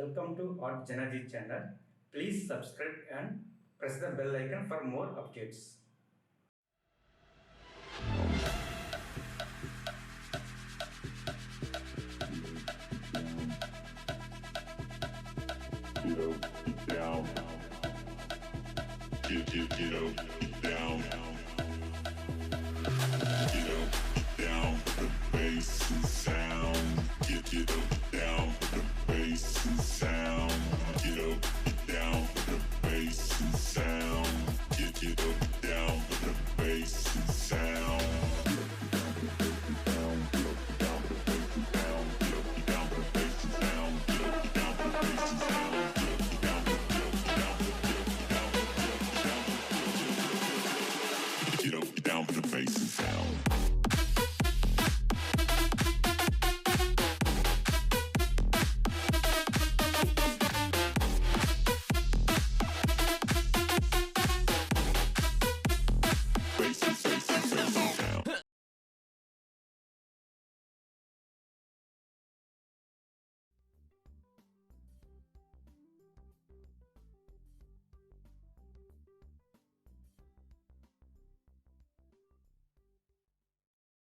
Welcome to Art Janaji channel. Please subscribe and press the bell icon for more updates. Get down. Get up.